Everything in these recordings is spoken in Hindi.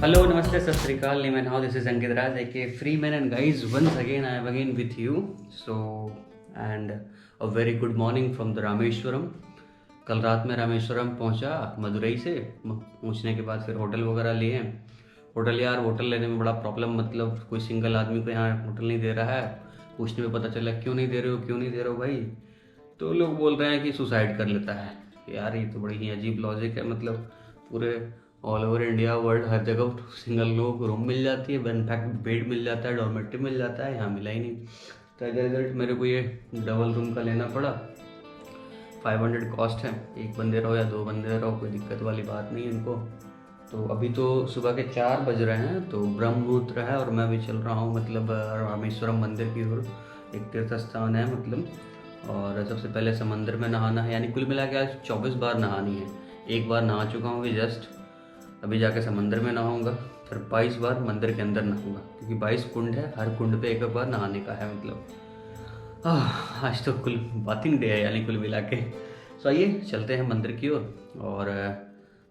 Hello, Namaste, Sat Sri Akal, Name and how this is Ankit Raj, aka Freeman, and guys, once again I am again with you. So, and a very good morning from the Rameswaram. कल रात में रामेश्वरम पहुंचा मदुरई से. पहुंचने के बाद फिर होटल वगैरह लिए. होटल लेने में बड़ा प्रॉब्लम, मतलब कोई सिंगल आदमी को यहाँ होटल नहीं दे रहा है. पूछने में पता चला क्यों नहीं दे रहे हो भाई. तो लोग बोल रहे हैं कि सुसाइड कर लेता है. यार ये तो बड़ी ही अजीब लॉजिक है. मतलब पूरे ऑल ओवर इंडिया वर्ल्ड हर जगह सिंगल लोगों को रूम मिल जाती है, इनफैक्ट बेड मिल जाता है, डॉर्मेट्री मिल जाता है, यहाँ मिला ही नहीं. तो एज रिजल्ट मेरे को ये डबल रूम का लेना पड़ा. 500 कॉस्ट है. एक बंदे रहो या दो बंदे रहो, कोई दिक्कत वाली बात नहीं है इनको. तो अभी तो सुबह के 4 बज रहे हैं, तो ब्रह्म मुहूर्त है और मैं अभी चल रहा हूँ मतलब रामेश्वरम मंदिर की ओर. एक तीर्थ स्थान है मतलब. और सबसे पहले समंदर में नहाना है, यानी कुल मिला के आज 24 बार नहानी है. एक बार नहा चुका हूँ जस्ट, अभी जाके समंदर में नहाऊंगा. फिर 22 बार मंदिर के अंदर नहाऊंगा, क्योंकि 22 कुंड है, हर कुंड पे एक बार नहाने का है. मतलब आज तो कुल बाथिंग डे है, यानी कुल मिला के. सो आइए चलते हैं मंदिर की ओर और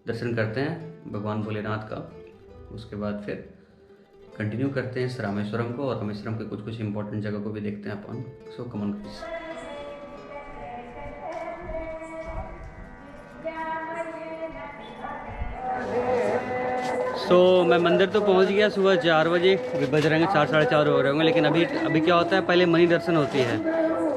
दर्शन करते हैं भगवान भोलेनाथ का. उसके बाद फिर कंटिन्यू करते हैं इस रामेश्वरम को, और रामेश्वरम के कुछ इंपॉर्टेंट जगह को भी देखते हैं अपन. सो कम ऑन प्लीज. तो मैं मंदिर तो पहुंच गया सुबह 4 बजे. अभी बज रहे हैं 4 साढ़े 4 हो रहे होंगे. लेकिन अभी क्या होता है, पहले मनी दर्शन होती है.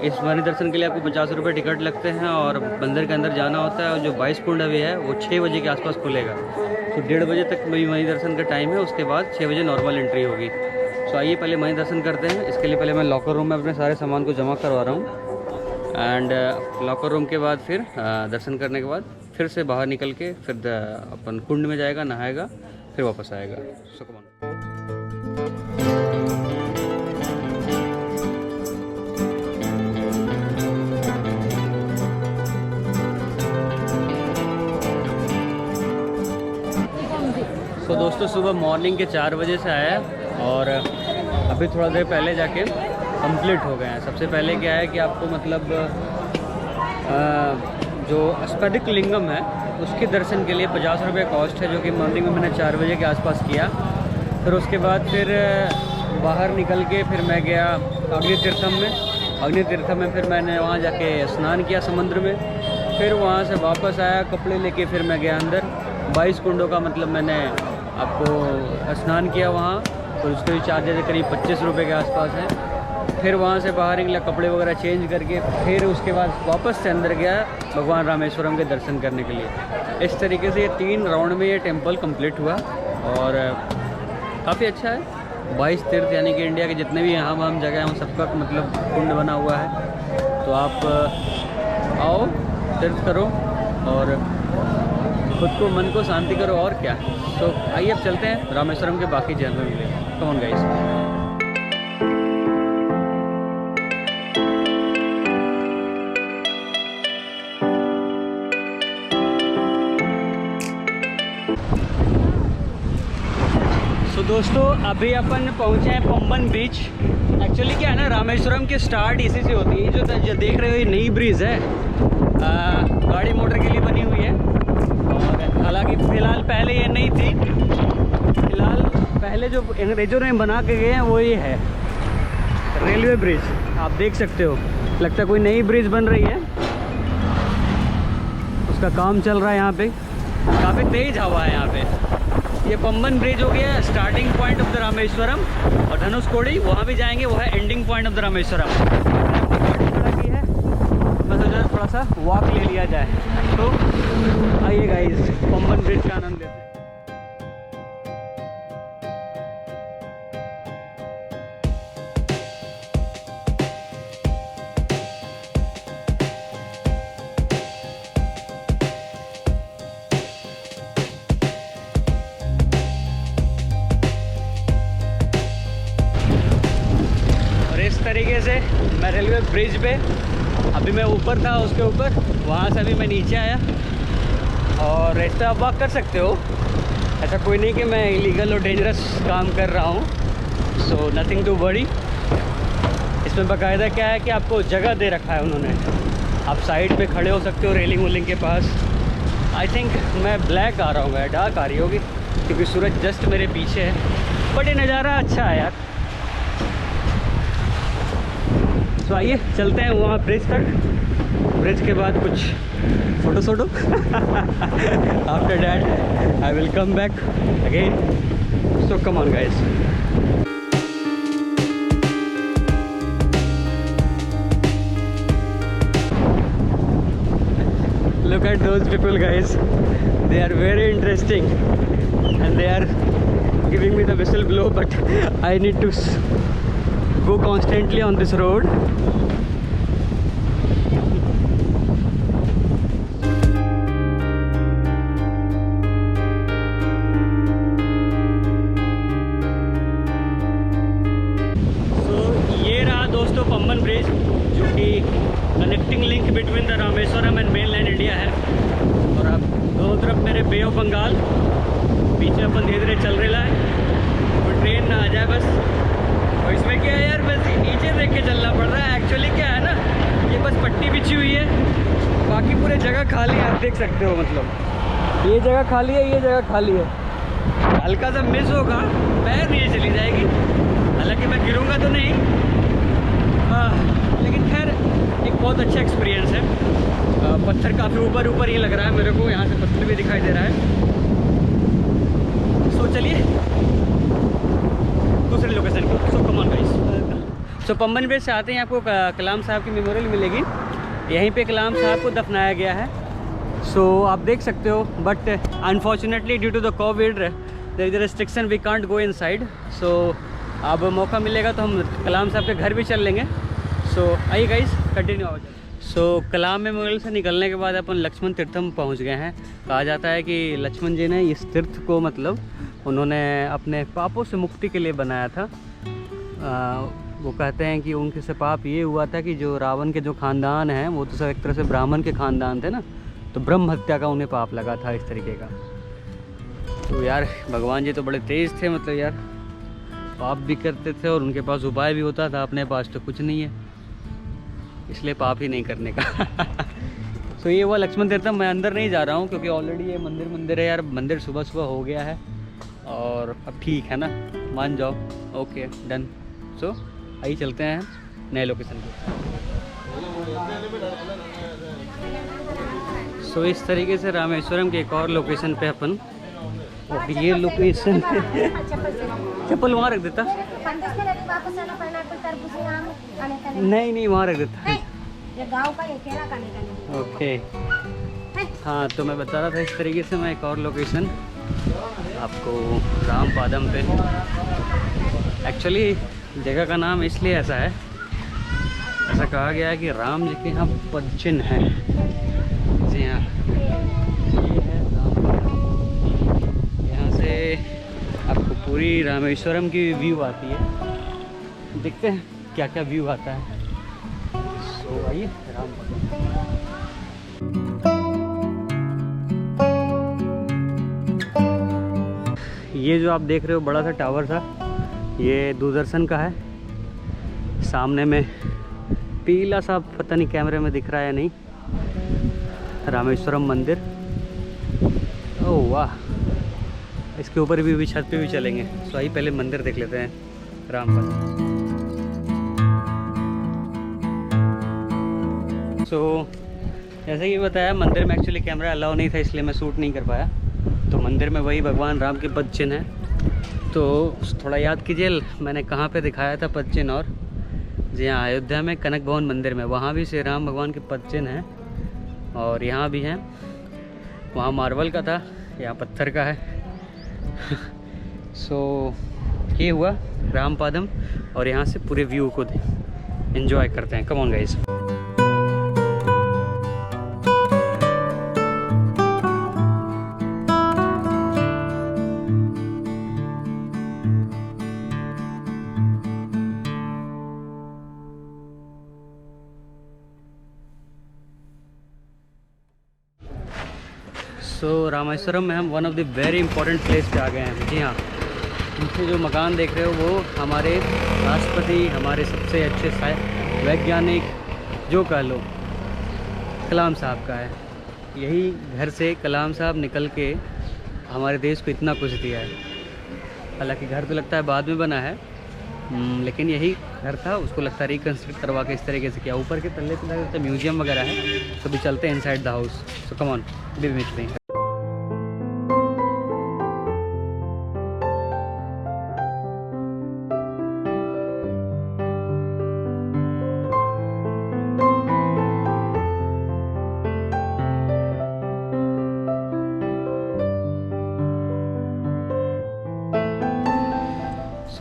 इस मनी दर्शन के लिए आपको 50 रुपये टिकट लगते हैं और मंदिर के अंदर जाना होता है. और जो 22 कुंड अभी है वो 6 बजे के आसपास खुलेगा. तो 1:30 बजे तक मनी दर्शन का टाइम है. उसके बाद 6 बजे नॉर्मल एंट्री होगी. तो आइए पहले मनी दर्शन करते हैं. इसके लिए पहले मैं लॉकर रूम में अपने सारे सामान को जमा करवा रहा हूँ. एंड लॉकर रूम के बाद फिर दर्शन करने के बाद फिर से बाहर निकल के फिर अपन कुंड में जाएगा, नहाएगा, फिर वापस आएगा. सो कम ऑन. तो दोस्तों सुबह मॉर्निंग के 4 बजे से आया और अभी थोड़ा देर पहले जाके कंप्लीट हो गए हैं. सबसे पहले क्या है कि आपको मतलब जो स्फटिक लिंगम है उसके दर्शन के लिए 50 रुपये कॉस्ट है, जो कि मॉर्निंग में मैंने 4 बजे के आसपास किया. फिर उसके बाद फिर बाहर निकल के फिर मैं गया अग्नि तीर्थम में फिर मैंने वहाँ जाके स्नान किया समुद्र में. फिर वहाँ से वापस आया, कपड़े लेके फिर मैं गया अंदर. 22 कुंडों का मतलब मैंने आपको स्नान किया वहाँ. तो उसके भी चार्जेज करीब 25 रुपये के आसपास है. फिर वहाँ से बाहर निकला, कपड़े वगैरह चेंज करके फिर उसके बाद वापस से अंदर गया भगवान रामेश्वरम के दर्शन करने के लिए. इस तरीके से ये 3 राउंड में ये टेम्पल कंप्लीट हुआ और काफ़ी अच्छा है. 22 तीर्थ यानी कि इंडिया के जितने भी यहाँ हम जगह हैं उन सबका मतलब कुंड बना हुआ है. तो आप आओ, तीर्थ करो और खुद को, मन को शांति करो, और क्या. तो आइए अब चलते हैं रामेश्वरम के बाकी जगह में. कम ऑन गाइस. तो दोस्तों अभी अपन पहुंचे हैं पंबन बीच. एक्चुअली क्या है ना, रामेश्वरम की स्टार्ट इसी से होती है. जो देख रहे हो ये नई ब्रिज है, गाड़ी मोटर के लिए बनी हुई है. और हालांकि फ़िलहाल पहले ये नहीं थी. फ़िलहाल पहले जो अंग्रेज़ों ने बना के गए हैं वो ये है रेलवे ब्रिज. आप देख सकते हो, लगता है कोई नई ब्रिज बन रही है, उसका काम चल रहा है यहाँ पे. काफ़ी तेज़ हवा है यहाँ पे. ये पंबन ब्रिज हो गया starting point of the Rameswaram, और धनुषकोडी वहाँ भी जाएंगे, वो है ending point of the Rameswaram. गाड़ी है, मैं सोचा थोड़ा सा वॉक ले लिया जाए. तो आइए गाइस पंबन ब्रिज का आनंद लेते हैं. इस तरीके से मैं रेलवे ब्रिज पे, अभी मैं ऊपर था उसके ऊपर, वहाँ से अभी मैं नीचे आया. और इस तरह आप वॉक कर सकते हो, ऐसा कोई नहीं कि मैं इलीगल और डेंजरस काम कर रहा हूँ. So nothing to worry. इसमें बाकायदा क्या है कि आपको जगह दे रखा है उन्होंने. आप साइड पे खड़े हो सकते हो रेलिंग वोलिंग के पास. आई थिंक मैं ब्लैक आ रहा हूँ, डार्क आ रही होगी. क्योंकि सूरज जस्ट मेरे पीछे है, बट ये नज़ारा अच्छा है यार। तो आइए चलते हैं वहाँ ब्रिज तक, ब्रिज के बाद कुछ photo after that I will come back again, so come on guys. Look at those people guys, they are very interesting and they are giving me the whistle blow, but I need to go constantly on this road. So ये रहा दोस्तों पंबन ब्रिज, जो कि connecting link between the Rameswaram and mainland India है। और अब दोनों तरफ मेरे बे ऑफ बंगाल, पीछे अपन धीरे धीरे चल रहा है, और ट्रेन ना आ जाए बस। और इसमें क्या है यार, बस नीचे देख के चलना पड़ रहा है। एक्चुअली क्या है ना, ये बस पट्टी बिछी हुई है, बाकी पूरे जगह खाली है, आप देख सकते हो। मतलब ये जगह खाली है, ये जगह खाली है। हल्का सा मिस होगा पैर नीचे चली जाएगी, हालांकि मैं गिरूँगा तो नहीं, लेकिन खैर एक बहुत अच्छा एक्सपीरियंस है। पत्थर काफ़ी ऊपर ऊपर ही लग रहा है मेरे को, यहाँ से पत्थर भी दिखाई दे रहा है। सो चलिए दूसरे लोकेशन को, so come on guys. So Pamban bridge से आते हैं, आपको कलाम साहब की मेमोरियल मिलेगी। यहीं पे कलाम साहब को दफनाया गया है। सो आप देख सकते हो, but unfortunately due to the covid there is a restriction, we can't go inside. So अब मौका मिलेगा तो हम कलाम साहब के घर भी चल लेंगे। सो आइए गाइस कंटिन्यू हो जाए। सो कलाम मेमोरियल से निकलने के बाद अपन लक्ष्मण तीर्थम पहुंच गए हैं। कहा जाता है कि लक्ष्मण जी ने इस तीर्थ को मतलब उन्होंने अपने पापों से मुक्ति के लिए बनाया था। वो कहते हैं कि उनके से पाप ये हुआ था कि जो रावण के जो ख़ानदान हैं, वो तो सब एक तरह से ब्राह्मण के ख़ानदान थे ना, तो ब्रह्म हत्या का उन्हें पाप लगा था इस तरीके का। तो यार भगवान जी तो बड़े तेज़ थे, मतलब यार पाप भी करते थे और उनके पास उपाय भी होता था। अपने पास तो कुछ नहीं है, इसलिए पाप ही नहीं करने का। तो ये हुआ लक्ष्मण तीर्थम। मैं अंदर नहीं जा रहा हूँ क्योंकि ऑलरेडी ये मंदिर है यार। मंदिर सुबह सुबह हो गया है और अब ठीक है ना, मान जाओ। Okay done. सो आइए चलते हैं नए लोकेशन पे। सो इस तरीके से रामेश्वरम के एक और लोकेशन पे अपन, और ये लोकेशन चप्पल वहाँ रख देता। नहीं वहाँ रख देता। ओके हाँ, तो मैं बता रहा था इस तरीके से मैं एक और लोकेशन आपको, रामपादम पे। एक्चुअली जगह का नाम इसलिए ऐसा है, ऐसा कहा गया है कि राम जी के यहाँ पदचिन्ह है। जी हाँ, ये है रामपादम। यहाँ से आपको पूरी रामेश्वरम की व्यू आती है। देखते हैं क्या क्या व्यू आता है। सो आइए रामपादम। ये जो आप देख रहे हो बड़ा सा टावर था, ये दूरदर्शन का है। सामने में पीला सा, पता नहीं कैमरे में दिख रहा है या नहीं, रामेश्वरम मंदिर। ओह वाह, इसके ऊपर भी छत पे भी चलेंगे। सो आइए पहले मंदिर देख लेते हैं रामपादम। सो जैसे कि बताया, मंदिर में एक्चुअली कैमरा अलाउ नहीं था, इसलिए मैं शूट नहीं कर पाया। तो मंदिर में वही भगवान राम के पद चिन्ह हैं। तो थोड़ा याद कीजिए मैंने कहाँ पे दिखाया था पद चिन्ह। और जी हाँ, अयोध्या में कनक भवन मंदिर में, वहाँ भी श्री राम भगवान के पद चिन्ह हैं और यहाँ भी हैं। वहाँ मार्बल का था, यहाँ पत्थर का है। सो ये हुआ रामपादम, और यहाँ से पूरे व्यू को एंजॉय करते हैं। Come on guys. So Rameswaram में हम one of the very important place पे आ गए हैं। जी हाँ, पीछे जो मकान देख रहे हो वो हमारे राष्ट्रपति, हमारे सबसे अच्छे वैज्ञानिक जो कह लो, कलाम साहब का है। यही घर से कलाम साहब निकल के हमारे देश को इतना कुछ दिया है। हालांकि घर तो लगता है बाद में बना है, लेकिन यही घर था, उसको लगता है रिकन्स्ट्रक्ट करवा के इस तरीके से किया। ऊपर के तल्ले पे लगता है म्यूजियम वगैरह है। तो भी चलते हैं inside the house. So come on, B with me.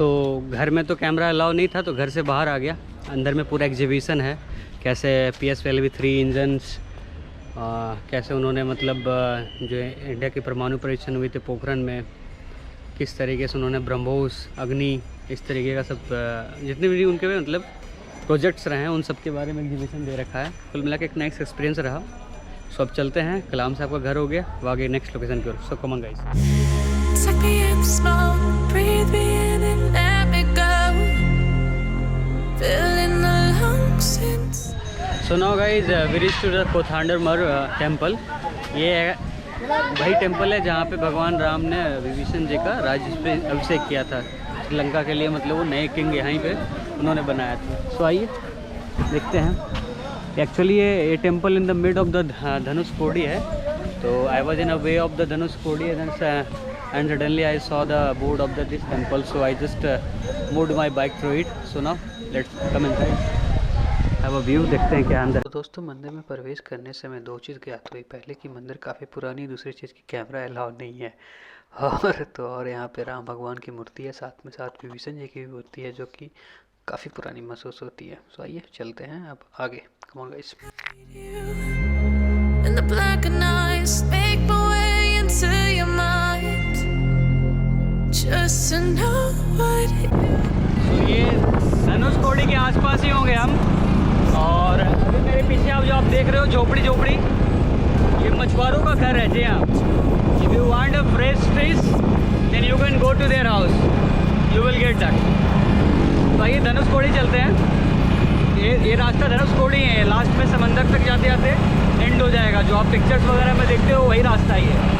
तो घर में तो कैमरा अलाउ नहीं था, तो घर से बाहर आ गया। अंदर में पूरा एग्जीबिशन है, कैसे PSLV-3 इंजन्स, कैसे उन्होंने मतलब जो इंडिया के परमाणु परीक्षण हुए थे पोखरण में, किस तरीके से उन्होंने ब्रह्मोस, अग्नि, इस तरीके का सब जितने भी उनके मतलब प्रोजेक्ट्स रहे हैं उन सब के बारे में एग्जीबिशन दे रखा है। कुल मिला के एक नाइस एक्सपीरियंस रहा। सो अब चलते हैं, कलाम साहब का घर हो गया, वो आगे नेक्स्ट लोकेशन की ओर। So come on guys. So now guys, we reached to the Kothandamar temple. ये वही टेम्पल है जहाँ पे भगवान राम ने विभीषण जी का राज्याभिषेक किया था श्रीलंका के लिए। मतलब वो नए किंग यहीं पे उन्होंने बनाया था। सो आइए देखते हैं। एक्चुअली ये temple in the mid of the Dhanushkodi है। तो I was in a way of the Dhanushkodi and suddenly I saw the board of this temple, so I just moved my bike through it. So now let's come inside, have a view, देखते हैं क्या अंदर। तो दोस्तों, मंदिर में प्रवेश करने से मैं दो चीज़ ज्ञात हुई। पहले कि मंदिर काफ़ी पुरानी, दूसरी चीज़ की कैमरा अलाउ नहीं है। और यहाँ पे राम भगवान की मूर्ति है, साथ में साथ विभीषण जी की भी मूर्ति है, जो कि काफ़ी पुरानी महसूस होती है। सो आइए चलते हैं अब आगे। कम ऑन गाइस। तो ये धनुषकोडी के आसपास ही होंगे हम। और अभी मेरे पीछे आप जो आप देख रहे हो झोपड़ी, ये मछुआरों का घर है। जी हाँ, if you want a fresh fish then you can go to their house, you will get that. तो आइए धनुषकोडी चलते हैं। ये रास्ता धनुषकोडी है, लास्ट में समंदर तक जाते जाते एंड हो जाएगा। जो आप पिक्चर्स वगैरह में देखते हो वही रास्ता ही है।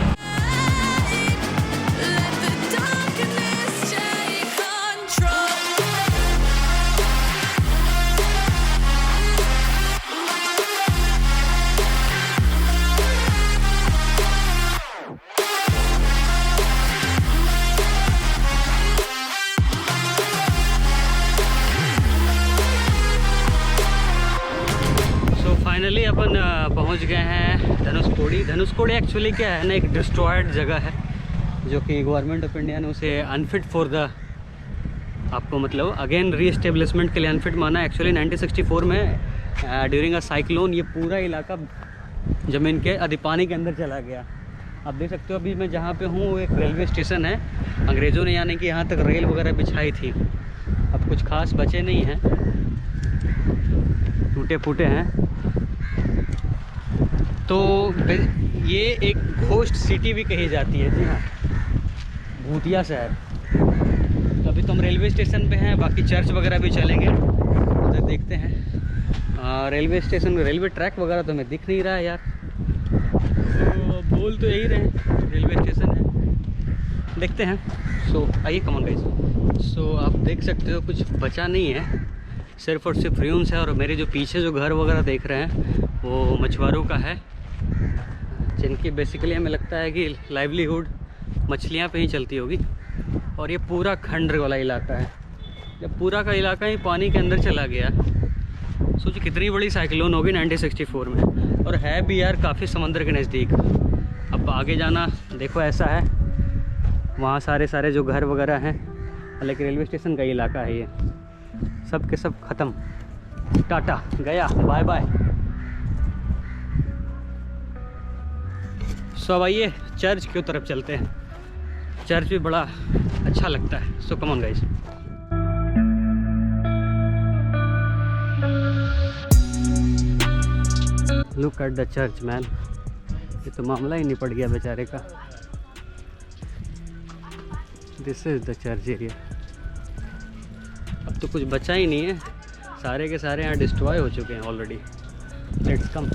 फाइनली अपन पहुंच गए हैं धनुषकोडी। धनुषकोडी एक्चुअली क्या है ना, एक डिस्ट्रॉयड जगह है, जो कि गवर्नमेंट ऑफ इंडिया ने उसे अनफिट फॉर द आपको मतलब अगेन रीएस्टेब्लिशमेंट के लिए अनफिट माना। एक्चुअली 1964 में ड्यूरिंग अ साइक्लोन ये पूरा इलाका ज़मीन के अधिपानी के अंदर चला गया। आप देख सकते हो अभी मैं जहाँ पे हूँ वो एक रेलवे स्टेशन है। अंग्रेज़ों ने यानी कि यहाँ तक रेल वगैरह बिछाई थी। अब कुछ खास बचे नहीं हैं, टूटे फूटे हैं। तो ये एक घोस्ट सिटी भी कही जाती है। जी हाँ, भूतिया शहर। तो अभी तो हम रेलवे स्टेशन पे हैं, बाकी चर्च वगैरह भी चलेंगे, उधर देखते हैं। रेलवे स्टेशन, रेलवे ट्रैक वगैरह तो हमें दिख नहीं रहा है यार। तो बोल तो यही रहे रेलवे स्टेशन है, देखते हैं। सो आइए कम ऑन गाइस। सो आप देख सकते हो कुछ बचा नहीं है, सिर्फ और सिर्फ रूम्स है। और मेरे जो पीछे जो घर वगैरह देख रहे हैं वो मछुआरों का है, जिनकी बेसिकली हमें लगता है कि लाइवलीहुड मछलियाँ पे ही चलती होगी। और ये पूरा खंड वाला इलाका है, जब पूरा का इलाका ही पानी के अंदर चला गया। सोचिए कितनी बड़ी साइक्लोन होगी 1964 में। और है भी यार काफ़ी समंदर के नज़दीक। अब आगे जाना देखो ऐसा है, वहाँ सारे जो घर वगैरह हैं, हालांकि रेलवे स्टेशन का इलाका है ये, सब के सब ख़त्म, टाटा गया, बाय बाय। सो अब आइए चर्च की तरफ चलते हैं। चर्च भी बड़ा अच्छा लगता है। So come on guys. Look at the church man. ये तो मामला ही निपट गया बेचारे का। This is the church area. अब तो कुछ बचा ही नहीं है, सारे के सारे यहाँ डिस्ट्रॉय हो चुके हैं ऑलरेडी। Let's come.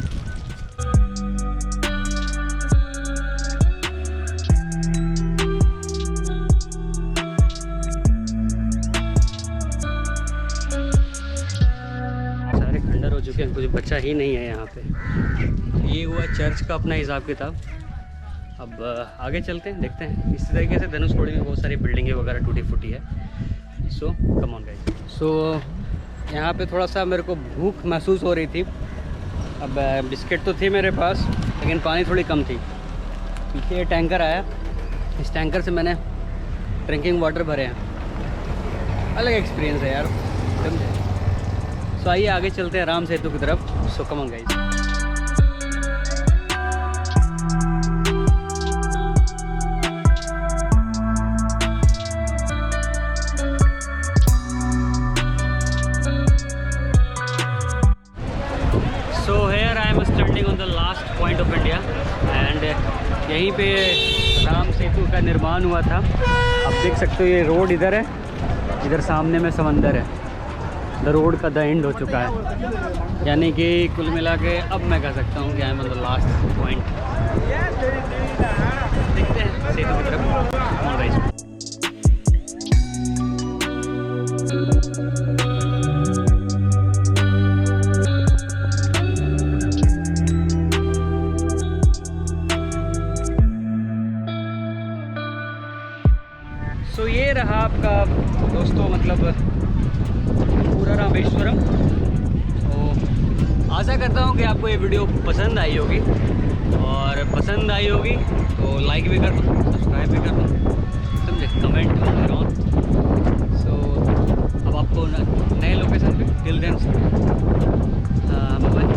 बच्चा ही नहीं है यहाँ पे। ये हुआ चर्च का अपना हिसाब किताब। अब आगे चलते हैं, देखते हैं। इसी तरीके से धनुषकोडी में बहुत सारी बिल्डिंगें वगैरह टूटी फूटी है। So come on guys. सो यहाँ पे थोड़ा सा मेरे को भूख महसूस हो रही थी। अब बिस्किट तो थी मेरे पास, लेकिन पानी थोड़ी कम थी। पीछे ये टैंकर आया, इस टैंकर से मैंने ड्रिंकिंग वाटर भरे हैं। अलग एक्सपीरियंस है यार, समझे। सो आइए आगे चलते हैं राम सेतु की तरफ। So come on guys. So here I am standing on the last point of India and यहीं पे राम सेतु का निर्माण हुआ था। आप देख सकते हो ये रोड इधर है, इधर सामने में समंदर है। द रोड का द एंड हो चुका है, यानी कि कुल मिला के अब मैं कह सकता हूँ कि I am on the last point. देखते हैं सेतु की तरफ। सो ये रहा आपका दोस्तों, मतलब पूरा रामेश्वरम। तो आशा करता हूँ कि आपको ये वीडियो पसंद आई होगी, और पसंद आई होगी तो लाइक भी कर दो, सब्सक्राइब भी कर दो, समझे, कमेंट ऑन। सो अब आपको नए लोकेशन पे टिल देन बाय।